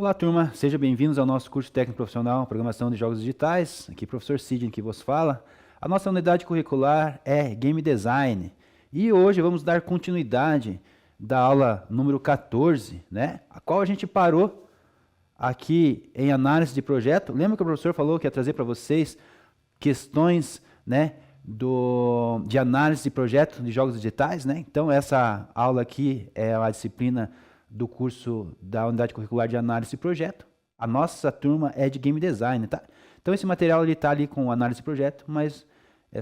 Olá, turma, sejam bem-vindos ao nosso curso técnico profissional Programação de Jogos Digitais. Aqui, professor Sidney, que vos fala. A nossa unidade curricular é Game Design. E hoje vamos dar continuidade da aula número 14, né? A qual a gente parou aqui em análise de projeto. Lembra que o professor falou que ia trazer para vocês questões, né, de análise de projeto de jogos digitais, né? Então, essa aula aqui é a disciplina do curso da unidade curricular de análise de projeto. A nossa turma é de game design, tá? Então esse material ele está ali com análise de projeto, mas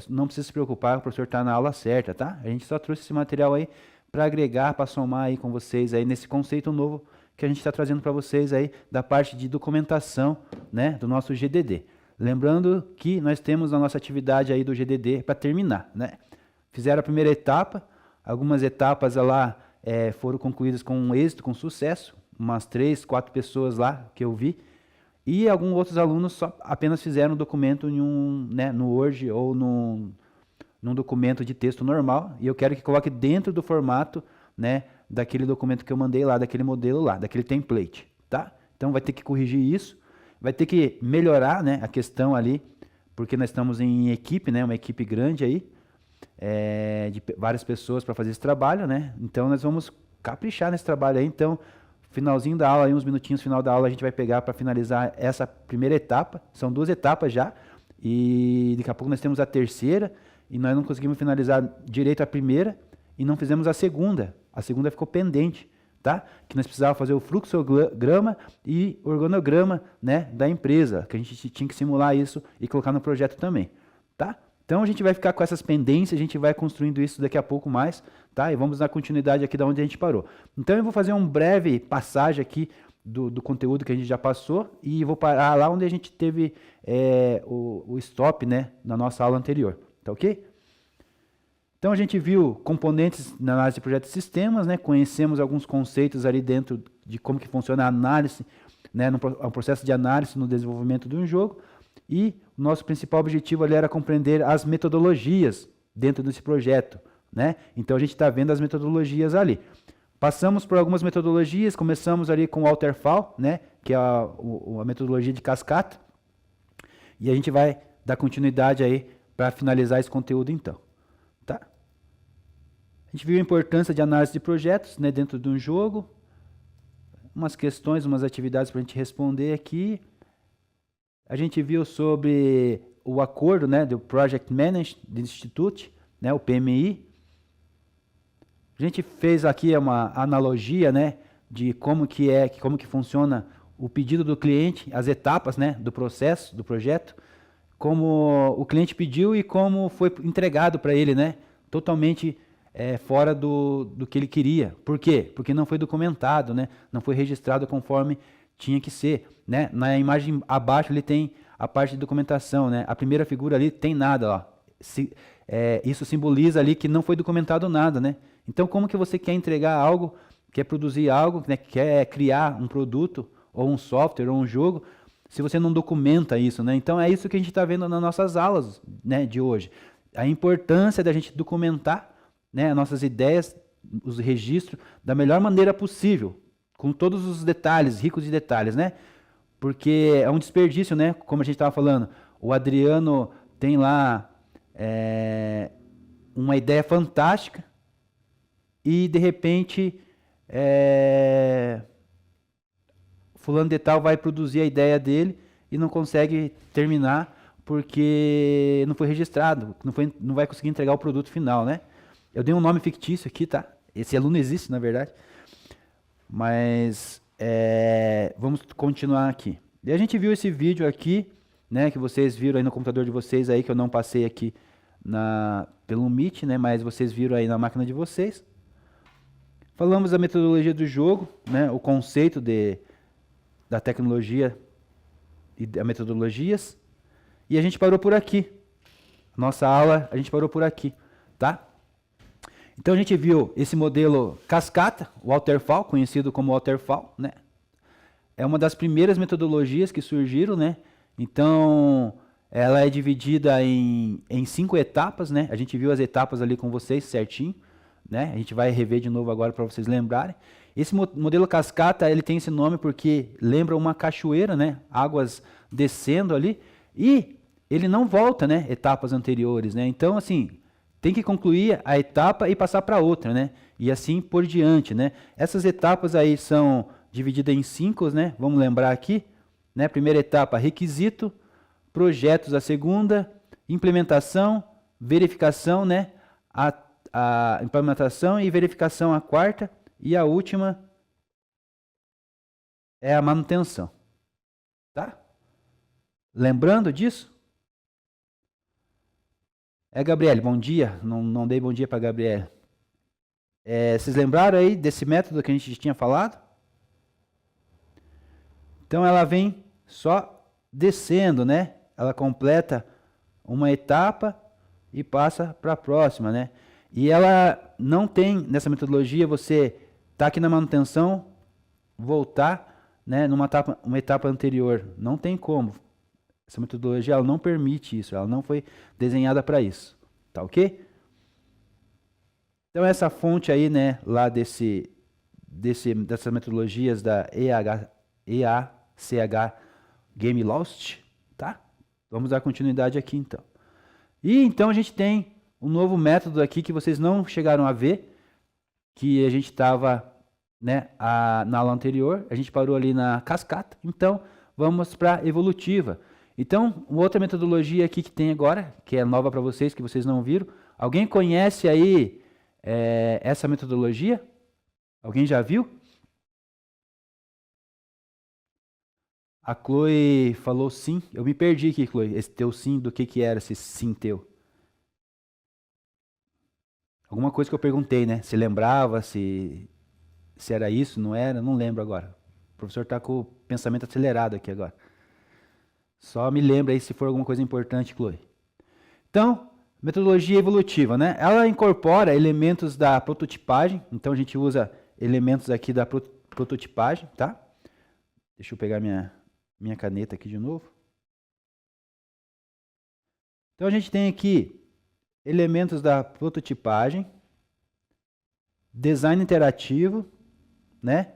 não precisa se preocupar, o professor está na aula certa, tá? A gente só trouxe esse material aí para agregar, para somar aí com vocês aí nesse conceito novo que a gente está trazendo para vocês aí da parte de documentação, né, do nosso GDD. Lembrando que nós temos a nossa atividade aí do GDD para terminar, né? Fizeram a primeira etapa, algumas etapas lá foram concluídas com êxito, com sucesso, umas 3, 4 pessoas lá que eu vi, e alguns outros alunos só apenas fizeram um documento no Word ou num documento de texto normal, e eu quero que coloque dentro do formato, né, daquele documento que eu mandei lá, daquele modelo lá, daquele template, tá? Então vai ter que corrigir isso, vai ter que melhorar, né, a questão ali, porque nós estamos em equipe, né, uma equipe grande aí, de várias pessoas para fazer esse trabalho, né? Então nós vamos caprichar nesse trabalho aí. Então, finalzinho da aula, aí, uns minutinhos final da aula, a gente vai pegar para finalizar essa primeira etapa. São 2 etapas já, e daqui a pouco nós temos a terceira, e nós não conseguimos finalizar direito a primeira, e não fizemos a segunda. A segunda ficou pendente, tá? Que nós precisávamos fazer o fluxograma e organograma, né, da empresa, que a gente tinha que simular isso e colocar no projeto também, tá? Então a gente vai ficar com essas pendências, a gente vai construindo isso daqui a pouco mais, tá? E vamos dar continuidade aqui da onde a gente parou. Então eu vou fazer um breve passagem aqui do conteúdo que a gente já passou e vou parar lá onde a gente teve o stop, né, na nossa aula anterior, tá ok? Então a gente viu componentes na análise de projetos e sistemas, né? Conhecemos alguns conceitos ali dentro de como que funciona a análise, né, no processo de análise no desenvolvimento de um jogo. E o nosso principal objetivo ali era compreender as metodologias dentro desse projeto, né? Então a gente está vendo as metodologias ali. Passamos por algumas metodologias, começamos ali com o waterfall, né, que é a metodologia de cascata, e a gente vai dar continuidade aí para finalizar esse conteúdo então, tá? A gente viu a importância de análise de projetos, né, dentro de um jogo, umas questões, umas atividades para a gente responder aqui. A gente viu sobre o acordo, né, do Project Management Institute, né, o PMI. A gente fez aqui uma analogia, né, de como que funciona o pedido do cliente, as etapas, né, do processo, do projeto, como o cliente pediu e como foi entregado para ele, né, totalmente fora do que ele queria. Por quê? Porque não foi documentado, né, não foi registrado conforme tinha que ser, né? Na imagem abaixo ali tem a parte de documentação, né? A primeira figura ali tem nada, ó. Isso simboliza ali que não foi documentado nada, né? Então, como que você quer entregar algo, quer produzir algo, né? Quer criar um produto, ou um software, ou um jogo, se você não documenta isso, né? Então, é isso que a gente está vendo nas nossas aulas, né, de hoje. A importância da gente documentar, né, nossas ideias, os registros, da melhor maneira possível, com todos os detalhes, ricos de detalhes, né? Porque é um desperdício, né? Como a gente estava falando, o Adriano tem lá uma ideia fantástica e, de repente, fulano de tal vai produzir a ideia dele e não consegue terminar porque não foi registrado, não vai conseguir entregar o produto final, né? Eu dei um nome fictício aqui, tá? Esse aluno existe, na verdade. Mas vamos continuar aqui. E a gente viu esse vídeo aqui, né, que vocês viram aí no computador de vocês aí, que eu não passei aqui pelo Meet, né, mas vocês viram aí na máquina de vocês. Falamos da metodologia do jogo, né, o conceito da tecnologia e das metodologias. E a gente parou por aqui. Nossa aula, a gente parou por aqui, tá? Então a gente viu esse modelo cascata, o waterfall, conhecido como waterfall, né? É uma das primeiras metodologias que surgiram, né? Então ela é dividida em 5 etapas, né? A gente viu as etapas ali com vocês certinho, né? A gente vai rever de novo agora para vocês lembrarem. Esse modelo cascata, ele tem esse nome porque lembra uma cachoeira, né? Águas descendo ali, e ele não volta, né? Etapas anteriores, né? Então, assim, tem que concluir a etapa e passar para outra, né? E assim por diante, né? Essas etapas aí são divididas em 5, né? Vamos lembrar aqui, né? Primeira etapa, requisito, projetos a segunda, implementação, verificação, né? A implementação e verificação a quarta, e a última é a manutenção, tá? Lembrando disso? Gabriele, bom dia. Não dei bom dia para a Gabriele. Vocês lembraram aí desse método que a gente tinha falado? Então ela vem só descendo, né? Ela completa uma etapa e passa para a próxima, né? E ela não tem, nessa metodologia, você tá aqui na manutenção, voltar, né, uma etapa anterior. Não tem como. Essa metodologia ela não permite isso, ela não foi desenhada para isso. Tá ok? Então essa fonte aí, né, lá dessas metodologias da EACH Game Lost, tá? Vamos dar continuidade aqui então. E então a gente tem um novo método aqui que vocês não chegaram a ver, que a gente estava, né, na aula anterior, a gente parou ali na cascata, então vamos para a evolutiva. Então, uma outra metodologia aqui que tem agora, que é nova para vocês, que vocês não viram. Alguém conhece aí essa metodologia? Alguém já viu? A Chloe falou sim. Eu me perdi aqui, Chloe. Esse teu sim, do que era esse sim teu? Alguma coisa que eu perguntei, né? Se lembrava, se era isso, não era? Não lembro agora. O professor está com o pensamento acelerado aqui agora. Só me lembra aí se for alguma coisa importante, Chloe. Então, metodologia evolutiva, né? Ela incorpora elementos da prototipagem. Então, a gente usa elementos aqui da prototipagem, tá? Deixa eu pegar minha caneta aqui de novo. Então, a gente tem aqui elementos da prototipagem, design interativo, né?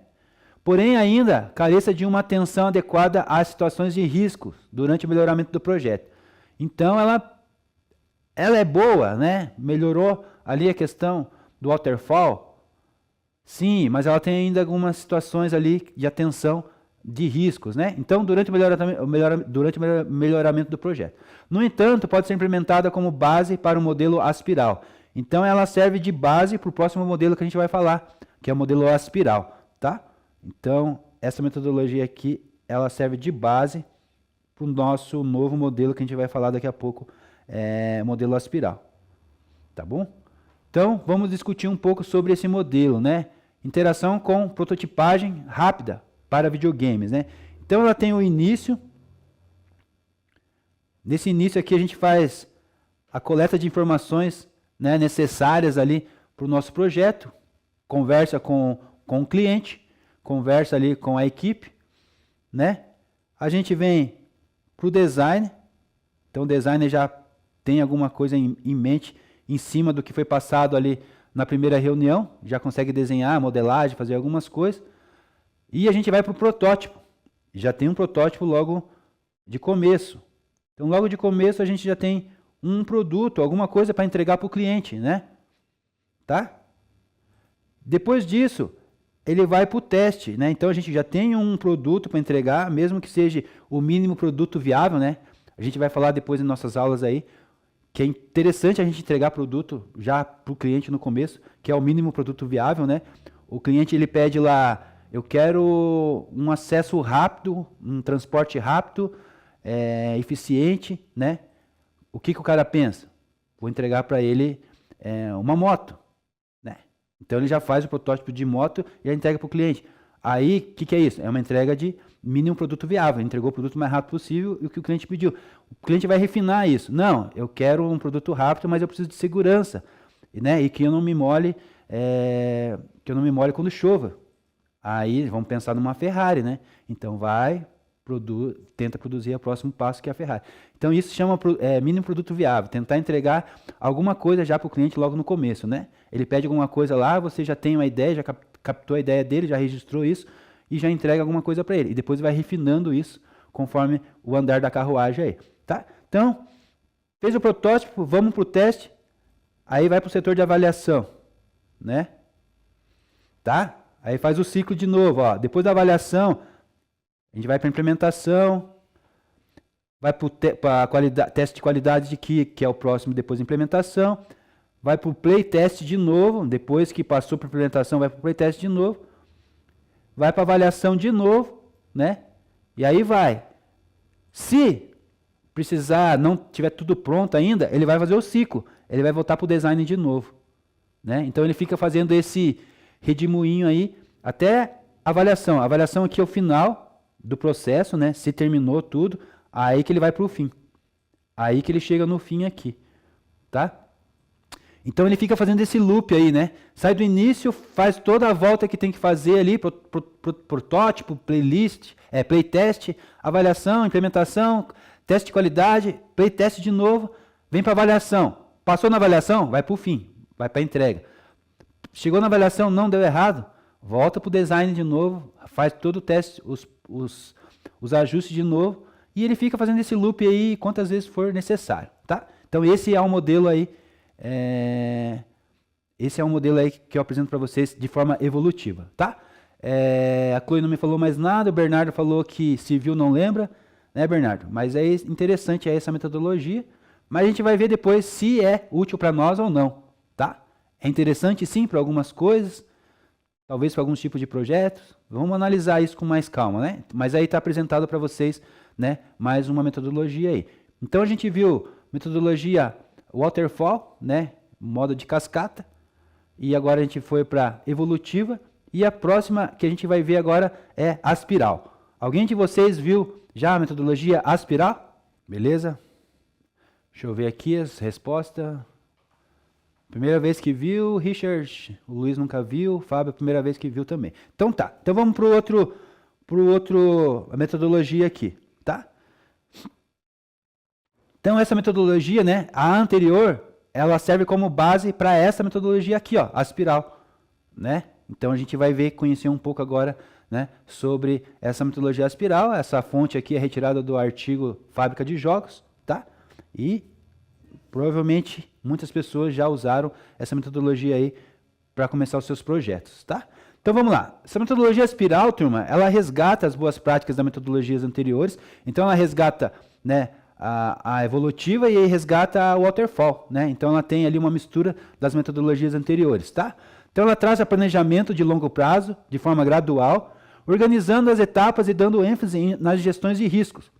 Porém, ainda careça de uma atenção adequada às situações de risco durante o melhoramento do projeto. Então, ela é boa, né? Melhorou ali a questão do waterfall. Sim, mas ela tem ainda algumas situações ali de atenção de riscos, né? Então, durante o melhoramento do projeto. No entanto, pode ser implementada como base para o modelo aspiral. Então, ela serve de base para o próximo modelo que a gente vai falar, que é o modelo aspiral, tá? Então, essa metodologia aqui, ela serve de base para o nosso novo modelo que a gente vai falar daqui a pouco, modelo aspiral. Tá bom? Então, vamos discutir um pouco sobre esse modelo, né? Interação com prototipagem rápida para videogames, né? Então, ela tem o início. Nesse início aqui, a gente faz a coleta de informações, né, necessárias ali para o nosso projeto, conversa com o cliente, conversa ali com a equipe, né? A gente vem para o design. Então, o designer já tem alguma coisa em mente em cima do que foi passado ali na primeira reunião, já consegue desenhar, modelagem, fazer algumas coisas. E a gente vai para o protótipo. Já tem um protótipo logo de começo. Então, logo de começo, a gente já tem um produto, alguma coisa para entregar para o cliente, né? Tá? Depois disso, ele vai para o teste, né? Então, a gente já tem um produto para entregar, mesmo que seja o mínimo produto viável, né? A gente vai falar depois em nossas aulas aí, que é interessante a gente entregar produto já para o cliente no começo, que é o mínimo produto viável, né? O cliente, ele pede lá, eu quero um acesso rápido, um transporte rápido, eficiente, né? O que o cara pensa? Vou entregar para ele uma moto, né? Então ele já faz o protótipo de moto e já entrega para o cliente. Aí, o que é isso? É uma entrega de mínimo produto viável. Ele entregou o produto o mais rápido possível e o que o cliente pediu. O cliente vai refinar isso. Não, eu quero um produto rápido, mas eu preciso de segurança, né? E que eu não me molhe, quando chova. Aí vamos pensar numa Ferrari, né? Então tenta produzir o próximo passo, que é a Ferrari. Então isso se chama mínimo produto viável, tentar entregar alguma coisa já para o cliente logo no começo, né? Ele pede alguma coisa lá, você já tem uma ideia, já captou a ideia dele, já registrou isso e já entrega alguma coisa para ele. E depois vai refinando isso conforme o andar da carruagem aí, tá? Então, fez o protótipo, vamos para o teste, aí vai para o setor de avaliação, né? Tá? Aí faz o ciclo de novo, ó. Depois da avaliação, a gente vai para a implementação, vai para teste de qualidade de que é o próximo depois da implementação, vai para o playtest de novo, depois que passou para a implementação, vai para o playtest de novo, vai para a avaliação de novo, né? E aí vai. Se precisar, não tiver tudo pronto ainda, ele vai fazer o ciclo, ele vai voltar para o design de novo, né? Então ele fica fazendo esse redemoinho aí até a avaliação. A avaliação aqui é o final do processo, né? Se terminou tudo, aí que ele vai para o fim. Aí que ele chega no fim aqui, tá? Então ele fica fazendo esse loop aí, né? Sai do início, faz toda a volta que tem que fazer ali, protótipo, playlist, playtest, avaliação, implementação, teste de qualidade, playtest de novo, vem para avaliação. Passou na avaliação, vai para o fim, vai para a entrega. Chegou na avaliação, não deu errado, volta para o design de novo, faz todo o teste, os ajustes de novo, e ele fica fazendo esse loop aí quantas vezes for necessário, tá? Então esse é um modelo aí, esse é um modelo aí que eu apresento para vocês de forma evolutiva, tá? A Chloe não me falou mais nada, o Bernardo falou que se viu não lembra, né, Bernardo? Mas é interessante essa metodologia, mas a gente vai ver depois se é útil para nós ou não, tá? É interessante sim para algumas coisas, talvez para alguns tipos de projetos, vamos analisar isso com mais calma, né? Mas aí está apresentado para vocês, né, mais uma metodologia aí. Então a gente viu metodologia waterfall, né, modo de cascata, e agora a gente foi para evolutiva, e a próxima que a gente vai ver agora é aspiral. Alguém de vocês viu já a metodologia aspiral? Beleza? Deixa eu ver aqui as respostas. Primeira vez que viu, Richard, o Luiz nunca viu, Fábio, primeira vez que viu também. Então tá, então vamos para a metodologia aqui, tá? Então essa metodologia, né, a anterior, ela serve como base para essa metodologia aqui, ó, aspiral, né? Então a gente vai ver, conhecer um pouco agora, né, sobre essa metodologia aspiral. Essa fonte aqui é retirada do artigo Fábrica de Jogos, tá? E provavelmente muitas pessoas já usaram essa metodologia aí para começar os seus projetos, tá? Então vamos lá. Essa metodologia aspiral, turma, ela resgata as boas práticas das metodologias anteriores. Então ela resgata, né, a evolutiva e aí resgata a waterfall, né? Então ela tem ali uma mistura das metodologias anteriores, tá? Então ela traz o planejamento de longo prazo, de forma gradual, organizando as etapas e dando ênfase nas gestões de riscos.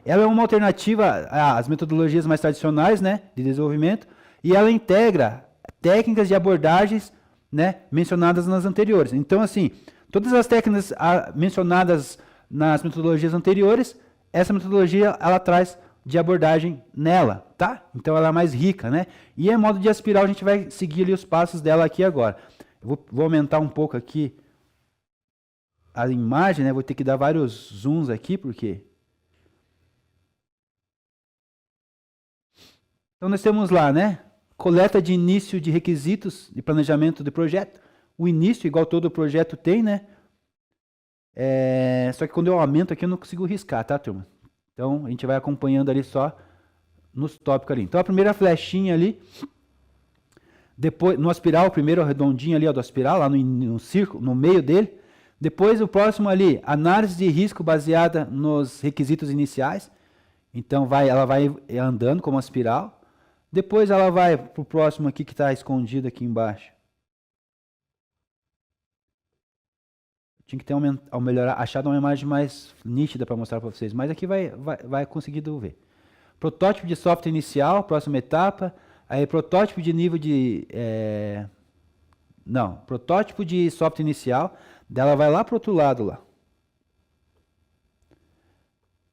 Ela é uma alternativa às metodologias mais tradicionais, né, de desenvolvimento, e ela integra técnicas de abordagens, né, mencionadas nas anteriores. Então, assim, todas as técnicas mencionadas nas metodologias anteriores, essa metodologia ela traz de abordagem nela, tá? Então ela é mais rica, né? E em modo de aspiral a gente vai seguir ali os passos dela aqui agora. Eu vou aumentar um pouco aqui a imagem, né? Vou ter que dar vários zooms aqui, porque... Então nós temos lá, né? Coleta de início de requisitos de planejamento de projeto. O início, igual todo projeto tem, né? Só que quando eu aumento aqui eu não consigo riscar, tá, turma? Então a gente vai acompanhando ali só nos tópicos ali. Então a primeira flechinha ali, depois no aspiral, o primeiro redondinho ali, ó, do aspiral, lá no círculo, no meio dele. Depois o próximo ali, análise de risco baseada nos requisitos iniciais. Então ela vai andando como aspiral. Depois ela vai para o próximo aqui que está escondido aqui embaixo. Tinha que ter achado uma imagem mais nítida para mostrar para vocês, mas aqui vai conseguir ver. Protótipo de software inicial, próxima etapa. Aí protótipo de nível de... protótipo de software inicial. Dela vai lá para o outro lado lá.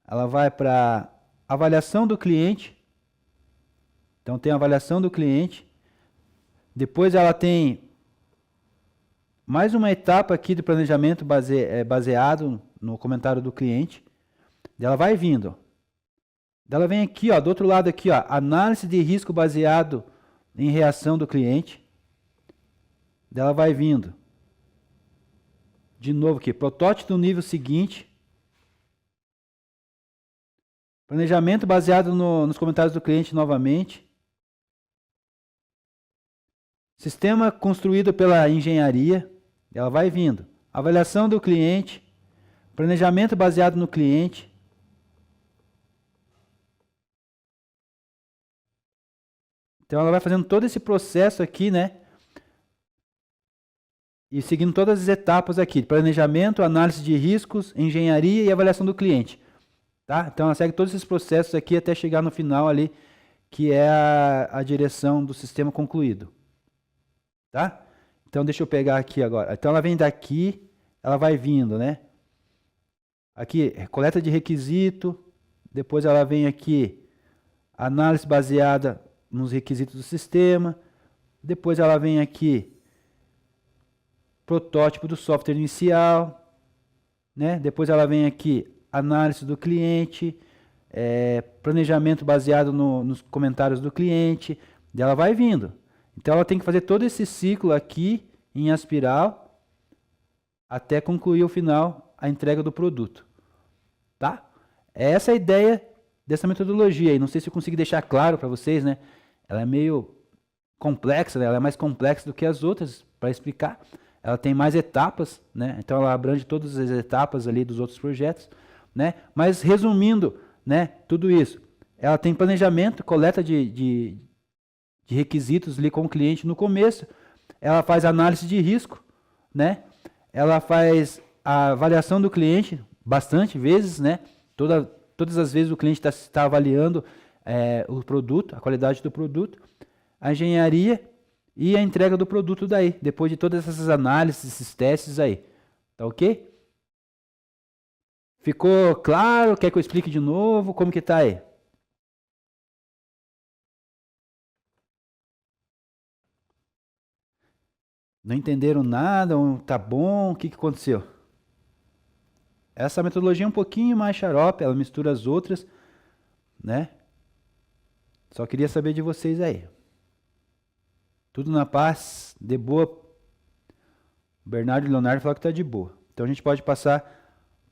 Ela vai para avaliação do cliente. Então tem a avaliação do cliente. Depois ela tem mais uma etapa aqui do planejamento baseado no comentário do cliente. Ela vai vindo. Ela vem aqui, ó, do outro lado aqui, ó, análise de risco baseado em reação do cliente. Ela vai vindo. de novo aqui, protótipo do nível seguinte. Planejamento baseado nos comentários do cliente novamente. Sistema construído pela engenharia. Ela vai vindo. Avaliação do cliente. Planejamento baseado no cliente. Então ela vai fazendo todo esse processo aqui, né? E seguindo todas as etapas aqui, planejamento, análise de riscos, engenharia e avaliação do cliente. Tá? Então ela segue todos esses processos aqui até chegar no final ali, que é a direção do sistema concluído. Tá? Então deixa eu pegar aqui agora. Então ela vem daqui, ela vai vindo, né? Aqui, coleta de requisito, depois ela vem aqui, análise baseada nos requisitos do sistema, depois ela vem aqui, protótipo do software inicial, né? Depois ela vem aqui, análise do cliente, planejamento baseado nos comentários do cliente, e ela vai vindo. Então ela tem que fazer todo esse ciclo aqui em espiral até concluir o final, a entrega do produto. Tá? Essa é a ideia dessa metodologia aí. Não sei se eu consegui deixar claro para vocês, né? Ela é meio complexa, né? Ela é mais complexa do que as outras para explicar. Ela tem mais etapas, né? Então ela abrange todas as etapas ali dos outros projetos, né? Mas resumindo, né, tudo isso, ela tem planejamento, coleta de requisitos ali com o cliente no começo, ela faz análise de risco, né? Ela faz a avaliação do cliente bastante vezes, né? Todas as vezes o cliente está avaliando o produto, a qualidade do produto, a engenharia e a entrega do produto daí, depois de todas essas análises, esses testes aí. Tá ok? Ficou claro? Quer que eu explique de novo? Como que tá aí? Não entenderam nada? Tá bom? O que aconteceu? Essa metodologia é um pouquinho mais xarope, ela mistura as outras, né? Só queria saber de vocês aí. Tudo na paz, de boa. O Bernardo e o Leonardo falaram que está de boa. Então a gente pode passar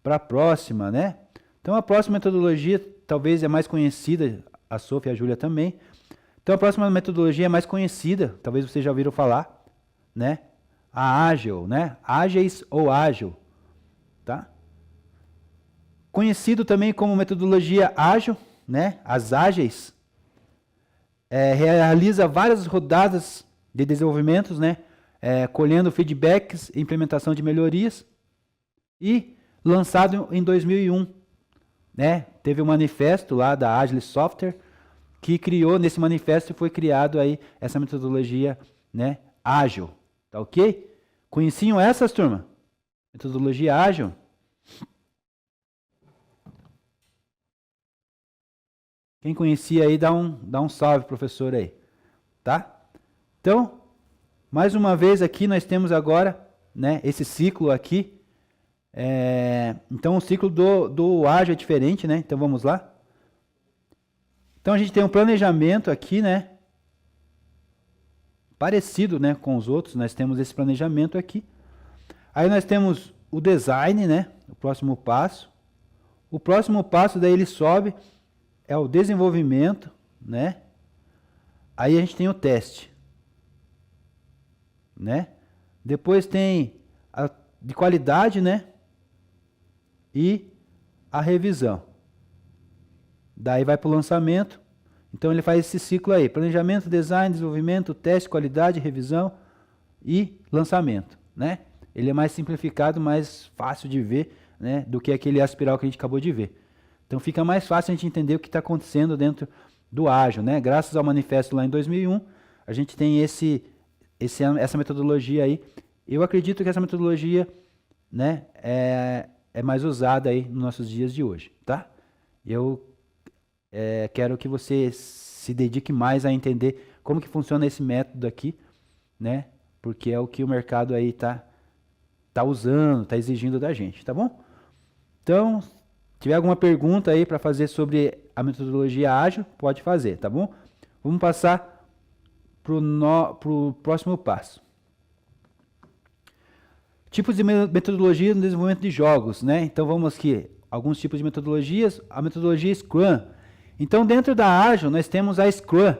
para a próxima, né? Então a próxima metodologia talvez é mais conhecida, a Sofia e a Júlia também. Então a próxima metodologia é mais conhecida, talvez vocês já ouviram falar, né? A Ágil, né? Ágeis ou Ágil, tá? Conhecido também como metodologia ágil, né? As ágeis. Realiza várias rodadas de desenvolvimentos, né? Colhendo feedbacks e implementação de melhorias. E lançado em 2001, né? Teve um manifesto lá da Agile Software que criou, nesse manifesto foi criado aí essa metodologia, né? Ágil, tá ok? Conheciam essas, turma? Metodologia ágil? Quem conhecia aí, dá um salve, professor, aí. Tá? Então, mais uma vez aqui nós temos agora, né, esse ciclo aqui. Então, o ciclo do ágil é diferente, né? Então, vamos lá. Então, a gente tem um planejamento aqui, né? Parecido, né, com os outros. Nós temos esse planejamento aqui. Aí nós temos o design, né? O próximo passo. O próximo passo, daí ele sobe, é o desenvolvimento, né? Aí a gente tem o teste, né? Depois tem a de qualidade, né? E a revisão. Daí vai para o lançamento. Então ele faz esse ciclo aí: planejamento, design, desenvolvimento, teste, qualidade, revisão e lançamento, né? Ele é mais simplificado, mais fácil de ver, né? Do que aquele espiral que a gente acabou de ver. Então fica mais fácil a gente entender o que está acontecendo dentro do ágil, né? Graças ao manifesto lá em 2001, a gente tem essa metodologia aí. Eu acredito que essa metodologia, né, é mais usada aí nos nossos dias de hoje, tá? Eu quero que você se dedique mais a entender como que funciona esse método aqui, né? Porque é o que o mercado aí tá usando, tá exigindo da gente, tá bom? Então, se tiver alguma pergunta aí para fazer sobre a metodologia ágil, pode fazer, tá bom? Vamos passar pro próximo passo. Tipos de metodologia no desenvolvimento de jogos, né? Então vamos aqui, alguns tipos de metodologias, a metodologia Scrum. Então dentro da Agile nós temos a Scrum,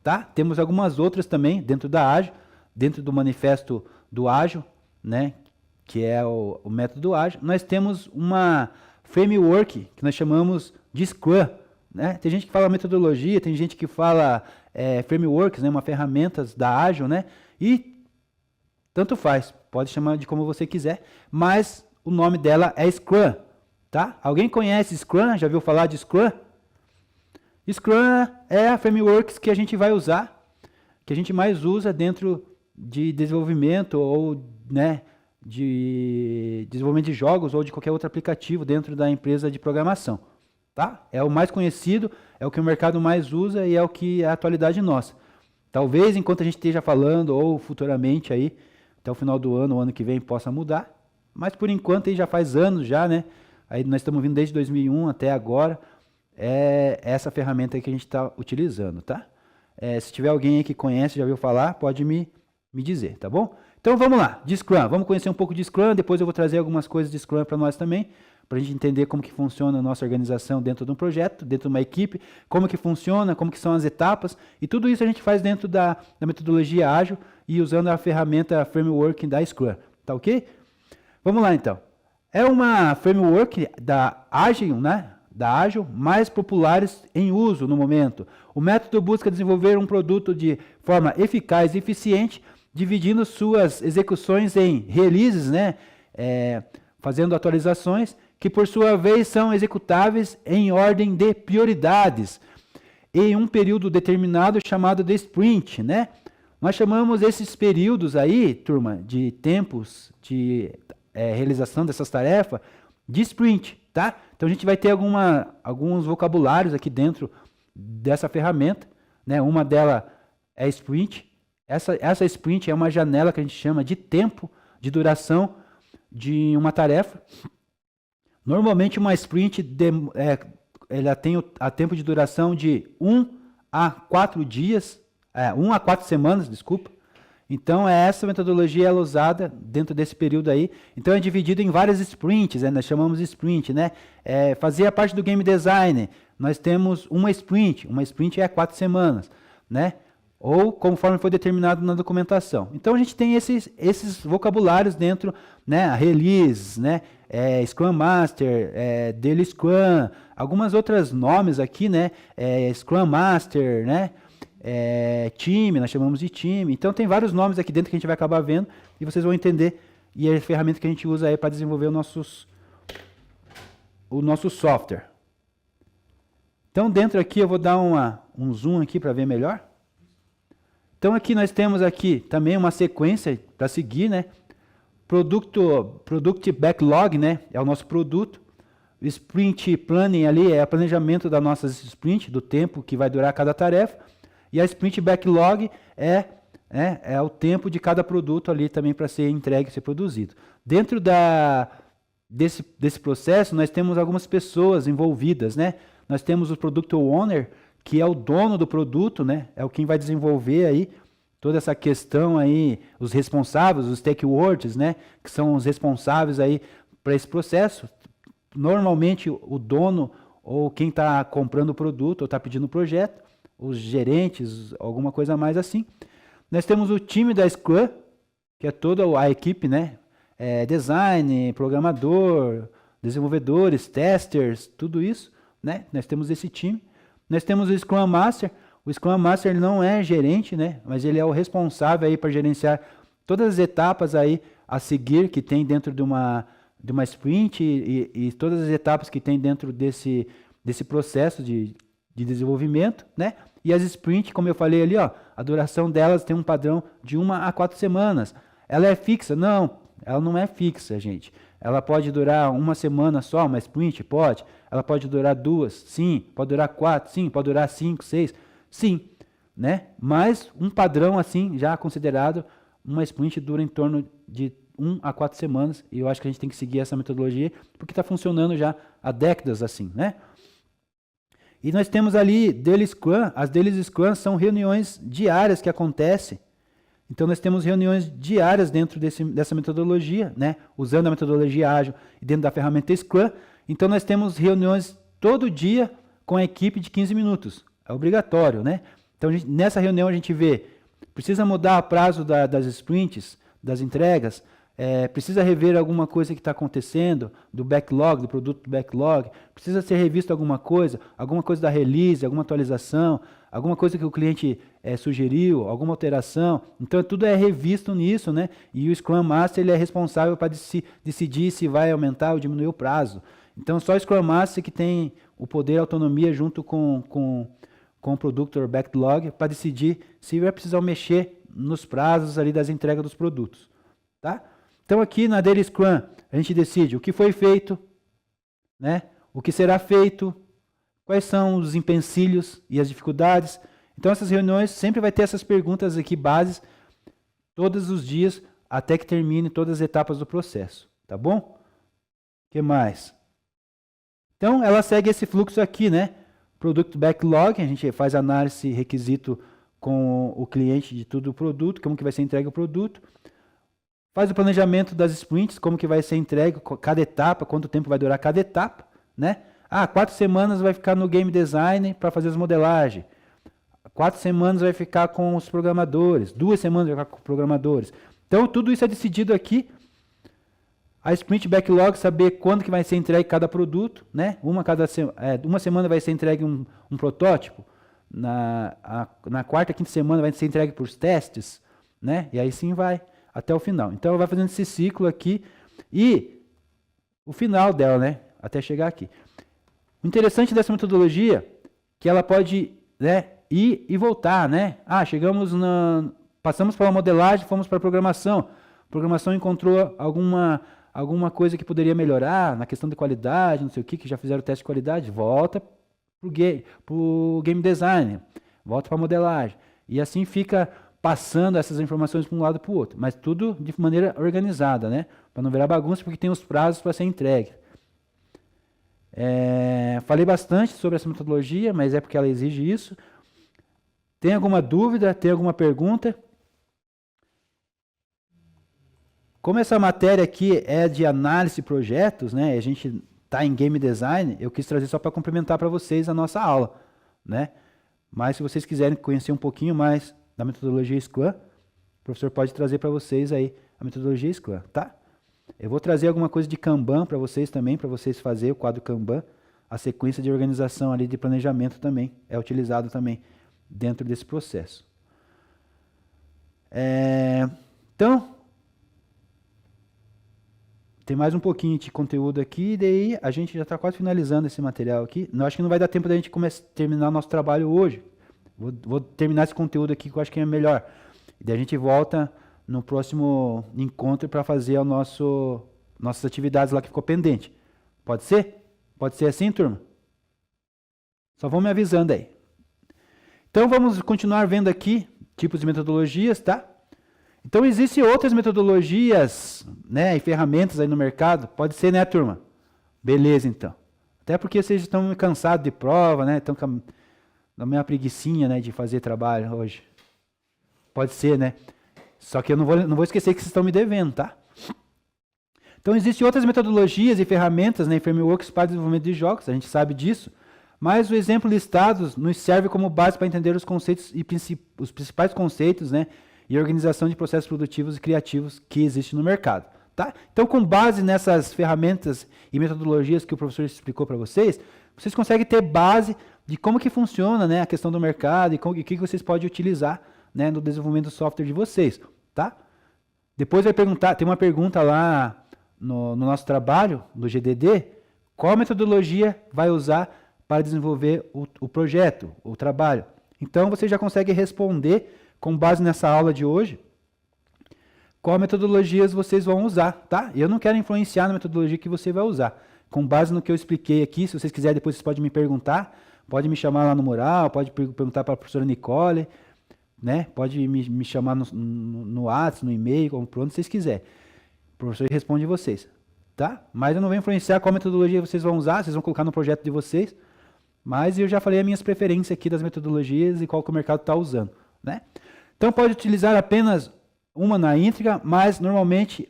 tá? Temos algumas outras também dentro da Agile, dentro do manifesto do Agile, né? Que é o método Agile. Nós temos uma framework que nós chamamos de Scrum, né? Tem gente que fala metodologia, tem gente que fala frameworks, né? Uma ferramentas da Agile, né? E tanto faz, pode chamar de como você quiser, mas o nome dela é Scrum, tá? Alguém conhece Scrum? Já ouviu falar de Scrum? Scrum é a frameworks que a gente vai usar, que a gente mais usa dentro de desenvolvimento ou, né, de desenvolvimento de jogos ou de qualquer outro aplicativo dentro da empresa de programação, tá? É o mais conhecido, é o que o mercado mais usa e é o que é a atualidade nossa. Talvez enquanto a gente esteja falando ou futuramente aí, até o final do ano, o ano que vem, possa mudar. Mas, por enquanto, aí já faz anos já, né? Aí nós estamos vindo desde 2001 até agora. É essa ferramenta aí que a gente está utilizando, tá? Se tiver alguém aí que conhece, já ouviu falar, pode me dizer, tá bom? Então, vamos lá, de Scrum. Vamos conhecer um pouco de Scrum, depois eu vou trazer algumas coisas de Scrum para nós também, para a gente entender como que funciona a nossa organização dentro de um projeto, dentro de uma equipe, como que funciona, como que são as etapas, e tudo isso a gente faz dentro da metodologia ágil e usando a ferramenta framework da Scrum, tá ok? Vamos lá então. É uma framework da Agile, né? Da Agile, mais populares em uso no momento. O método busca desenvolver um produto de forma eficaz e eficiente, dividindo suas execuções em releases, né? Fazendo atualizações, que por sua vez são executáveis em ordem de prioridades, em um período determinado chamado de sprint, né? Nós chamamos esses períodos aí, turma, de tempos de realização dessas tarefas, de sprint, tá? Então a gente vai ter alguns vocabulários aqui dentro dessa ferramenta, né? Uma delas é sprint. Essa sprint é uma janela que a gente chama de tempo de duração de uma tarefa. Normalmente uma sprint ela tem a tempo de duração de 1 a 4 dias, 1 a 4 semanas, desculpa. Então, essa metodologia ela é usada dentro desse período aí. Então, é dividido em várias sprints, nós chamamos de sprint, né? Fazia parte do game design, nós temos uma sprint é 4 semanas, né? Ou conforme foi determinado na documentação. Então, a gente tem esses vocabulários dentro, né? A release, né? Scrum Master, Daily Scrum, algumas outras nomes aqui, né? Scrum Master, né? Time, nós chamamos de time. Então tem vários nomes aqui dentro que a gente vai acabar vendo e vocês vão entender. E é a ferramenta que a gente usa aí para desenvolver o nosso software. Então dentro aqui eu vou dar um zoom aqui para ver melhor. Então aqui nós temos aqui também uma sequência para seguir, né? Product Backlog, né? É o nosso produto. O Sprint Planning ali é o planejamento das nossas sprints, do tempo que vai durar cada tarefa. E a Sprint Backlog é o tempo de cada produto ali também para ser entregue, ser produzido. Dentro desse processo, nós temos algumas pessoas envolvidas, né? Nós temos o Product Owner, que é o dono do produto, né? É o quem vai desenvolver aí toda essa questão aí, os responsáveis, os stakeholders, né? Que são os responsáveis aí para esse processo. Normalmente, o dono ou quem está comprando o produto ou está pedindo o projeto, os gerentes, alguma coisa mais assim. Nós temos o time da Scrum, que é toda a equipe, né? Design, programador, desenvolvedores, testers, tudo isso, né? Nós temos esse time. Nós temos o Scrum Master. O Scrum Master ele não é gerente, né? Mas ele é o responsável aí para gerenciar todas as etapas aí a seguir que tem dentro de uma sprint e todas as etapas que tem dentro desse processo de desenvolvimento, né? E as sprints, como eu falei ali, ó, a duração delas tem um padrão de 1 a 4 semanas. Ela é fixa? Não, ela não é fixa, gente. Ela pode durar 1 semana só, uma sprint? Pode. Ela pode durar 2? Sim. Pode durar 4? Sim. Pode durar 5, 6? Sim. Né? Mas um padrão assim, já considerado, uma sprint dura em torno de 1 a 4 semanas. E eu acho que a gente tem que seguir essa metodologia, porque está funcionando já há décadas assim, né? E nós temos ali Daily Scrum. As Daily Scrum são reuniões diárias que acontecem Então, nós temos reuniões diárias dentro dessa metodologia, né? Usando a metodologia ágil e dentro da ferramenta Scrum. Então, nós temos reuniões todo dia com a equipe de 15 minutos. É obrigatório, né? Então, nessa reunião a gente vê, precisa mudar o prazo das sprints, das entregas, precisa rever alguma coisa que está acontecendo, do backlog, do produto backlog, precisa ser revisto alguma coisa da release, alguma atualização, alguma coisa que o cliente sugeriu, alguma alteração. Então, tudo é revisto nisso, né? E o Scrum Master ele é responsável para decidir se vai aumentar ou diminuir o prazo. Então, só o Scrum Master que tem o poder e autonomia junto com o Product Backlog para decidir se vai precisar mexer nos prazos ali das entregas dos produtos. Tá? Então, aqui na Daily Scrum, a gente decide o que foi feito, né? O que será feito, quais são os empecilhos e as dificuldades. Então, essas reuniões sempre vai ter essas perguntas aqui, bases, todos os dias, até que termine todas as etapas do processo. Tá bom? O que mais? Então, ela segue esse fluxo aqui, né? Product Backlog, a gente faz análise requisito com o cliente de todo o produto, como que vai ser entregue o produto. Faz o planejamento das sprints, como que vai ser entregue cada etapa, quanto tempo vai durar cada etapa, né? 4 semanas vai ficar no game design para fazer as modelagens. 4 semanas vai ficar com os programadores. 2 semanas vai ficar com os programadores. Então, tudo isso é decidido aqui. A sprint backlog, saber quando que vai ser entregue cada produto, né? Uma semana vai ser entregue um protótipo. Na quarta, quinta semana vai ser entregue por testes, né? E aí sim vai até o final. Então, ela vai fazendo esse ciclo aqui e o final dela, né? Até chegar aqui. O interessante dessa metodologia é que ela pode, né, ir e voltar, né? Passamos pela modelagem, fomos para a programação. A programação encontrou alguma coisa que poderia melhorar na questão de qualidade, não sei o que já fizeram o teste de qualidade, volta para o game design, volta para a modelagem. E assim fica passando essas informações para um lado e para o outro, mas tudo de maneira organizada, né? Para não virar bagunça, porque tem os prazos para ser entregue. Falei bastante sobre essa metodologia, mas é porque ela exige isso. Tem alguma dúvida? Tem alguma pergunta? Como essa matéria aqui é de análise de projetos, né? A gente está em game design, eu quis trazer só para complementar para vocês a nossa aula, né? Mas se vocês quiserem conhecer um pouquinho mais da metodologia Scrum, o professor pode trazer para vocês aí a metodologia Scrum, tá? Eu vou trazer alguma coisa de Kanban para vocês também, para vocês fazerem o quadro Kanban. A sequência de organização ali de planejamento também é utilizado também dentro desse processo. Então, tem mais um pouquinho de conteúdo aqui, daí a gente já está quase finalizando esse material aqui. Acho que não vai dar tempo da gente terminar nosso trabalho hoje. Vou terminar esse conteúdo aqui que eu acho que é melhor. E daí a gente volta no próximo encontro para fazer nossas atividades lá que ficou pendente. Pode ser? Pode ser assim, turma? Só vão me avisando aí. Então, vamos continuar vendo aqui tipos de metodologias, tá? Então, existem outras metodologias, né, e ferramentas aí no mercado. Pode ser, né, turma? Beleza, então. Até porque vocês estão cansados de prova, né? Estão com a minha preguicinha, né, de fazer trabalho hoje. Pode ser, né? Só que eu não vou esquecer que vocês estão me devendo, tá? Então, existem outras metodologias e ferramentas, né, frameworks para desenvolvimento de jogos, a gente sabe disso. Mas o exemplo listado nos serve como base para entender os conceitos e os principais conceitos, né, e organização de processos produtivos e criativos que existem no mercado. Tá? Então, com base nessas ferramentas e metodologias que o professor explicou para vocês, vocês conseguem ter base de como que funciona, né, a questão do mercado e o que vocês podem utilizar, né, no desenvolvimento do software de vocês. Tá? Depois vai perguntar, tem uma pergunta lá no nosso trabalho, do GDD, qual metodologia vai usar para desenvolver o projeto, o trabalho. Então, você já consegue responder, com base nessa aula de hoje, qual metodologias vocês vão usar, tá? Eu não quero influenciar na metodologia que você vai usar. Com base no que eu expliquei aqui, se vocês quiserem, depois vocês podem me perguntar, pode me chamar lá no mural, pode perguntar para a professora Nicole, né? Pode me chamar no WhatsApp, no e-mail, por onde vocês quiserem. O professor responde vocês, tá? Mas eu não vou influenciar qual metodologia vocês vão usar, vocês vão colocar no projeto de vocês, mas eu já falei as minhas preferências aqui das metodologias e qual que o mercado está usando, né? Então, pode utilizar apenas uma na íntegra, mas normalmente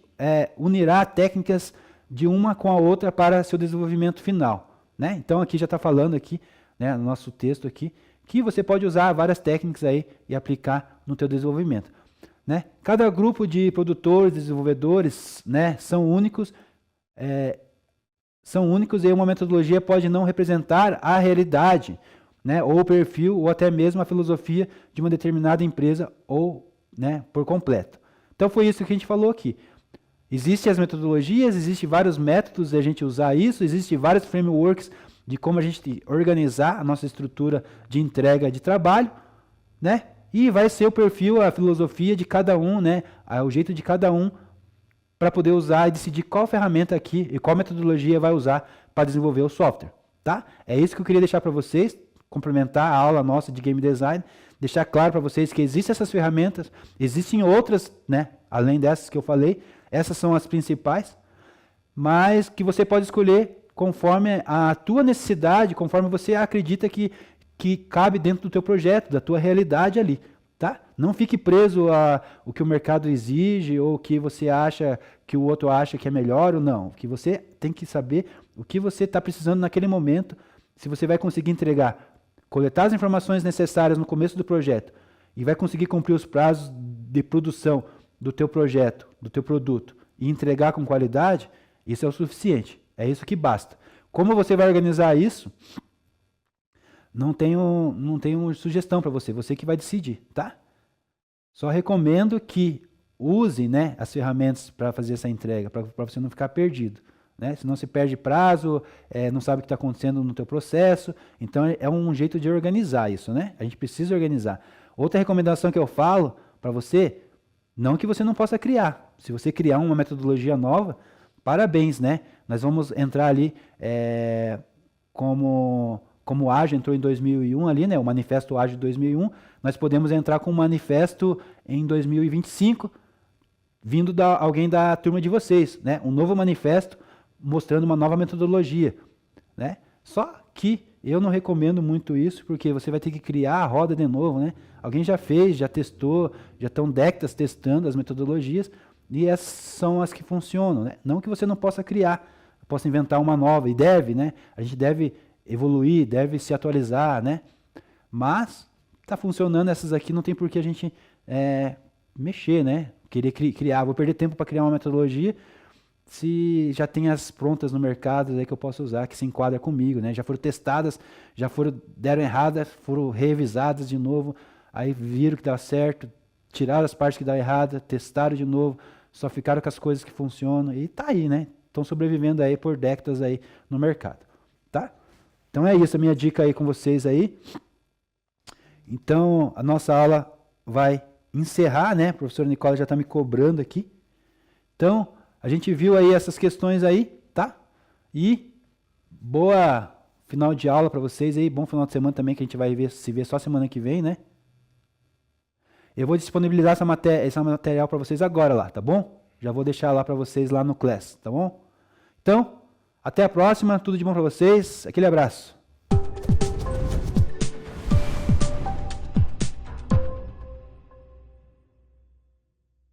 unirá técnicas de uma com a outra para seu desenvolvimento final, né? Então aqui já está falando aqui, né, no nosso texto aqui, que você pode usar várias técnicas aí e aplicar no teu desenvolvimento, né? Cada grupo de produtores, desenvolvedores, né, são únicos e uma metodologia pode não representar a realidade, né, ou o perfil, ou até mesmo a filosofia de uma determinada empresa, ou, né, por completo. Então foi isso que a gente falou aqui. Existem as metodologias, existem vários métodos de a gente usar isso, existem vários frameworks de como a gente organizar a nossa estrutura de entrega de trabalho, né? E vai ser o perfil, a filosofia de cada um, né? O jeito de cada um para poder usar e decidir qual ferramenta aqui e qual metodologia vai usar para desenvolver o software, tá? É isso que eu queria deixar para vocês, complementar a aula nossa de Game Design, deixar claro para vocês que existem essas ferramentas, existem outras, né? Além dessas que eu falei, essas são as principais, mas que você pode escolher conforme a tua necessidade, conforme você acredita que cabe dentro do teu projeto, da tua realidade ali, tá? Não fique preso a o que o mercado exige ou o que você acha que o outro acha que é melhor ou não. Que você tem que saber o que você está precisando naquele momento, se você vai conseguir entregar, coletar as informações necessárias no começo do projeto e vai conseguir cumprir os prazos de produção do teu projeto, do teu produto e entregar com qualidade, isso é o suficiente. É isso que basta. Como você vai organizar isso? Não tenho sugestão para você. Você que vai decidir, tá? Só recomendo que use, né, as ferramentas para fazer essa entrega, para você não ficar perdido, né? Senão você perde prazo, não sabe o que está acontecendo no teu processo. Então é um jeito de organizar isso, né? A gente precisa organizar. Outra recomendação que eu falo para você, não que você não possa criar. Se você criar uma metodologia nova, parabéns, né? Nós vamos entrar ali como o Ágil entrou em 2001 ali, né? O Manifesto Ágil de 2001, nós podemos entrar com um manifesto em 2025, vindo alguém da turma de vocês, né? Um novo manifesto mostrando uma nova metodologia, né? Só que eu não recomendo muito isso, porque você vai ter que criar a roda de novo, né? Alguém já fez, já testou, já estão décadas testando as metodologias, e essas são as que funcionam, né? Não que você não possa criar, possa inventar uma nova, e deve, né? A gente deve evoluir, deve se atualizar, né? Mas está funcionando essas aqui, não tem por que a gente mexer, né? Querer criar, vou perder tempo para criar uma metodologia se já tem as prontas no mercado aí que eu posso usar, que se enquadra comigo, né? Já foram testadas, deram erradas, foram revisadas de novo, aí viram que dá certo, tiraram as partes que dá errada, testaram de novo, só ficaram com as coisas que funcionam e tá aí, né? Estão sobrevivendo aí por décadas aí no mercado, tá? Então é isso, a minha dica aí com vocês aí. Então a nossa aula vai encerrar, né? O professor Nicola já está me cobrando aqui. Então a gente viu aí essas questões aí, tá? E boa final de aula para vocês aí, bom final de semana também, que a gente vai se ver só semana que vem, né? Eu vou disponibilizar esse material para vocês agora lá, tá bom? Já vou deixar lá para vocês lá no Class, tá bom? Então, até a próxima, tudo de bom para vocês, aquele abraço.